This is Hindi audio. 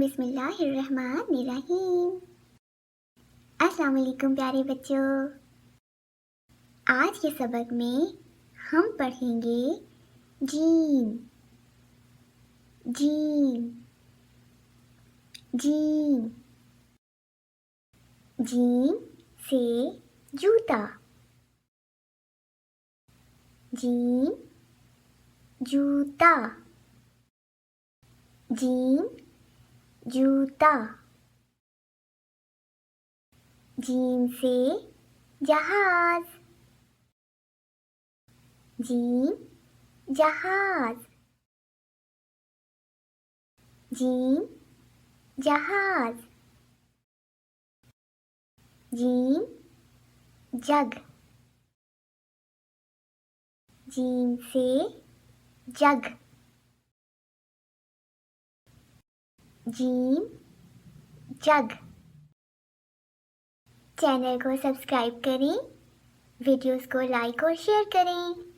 बिस्मिल्लाहिर्रहमानिर्रहीम। अस्सलाम वालेकुम प्यारे बच्चों। आज के सबक में हम पढ़ेंगे जीम। जीम जीम जीम से जूता। जीम जूता। जीम जूता। जीम से जहाज। जीम जहाज। जीम जहाज। जीम जग। जीम से जग। जीम जग। चैनल को सब्सक्राइब करें, वीडियोस को लाइक और शेयर करें।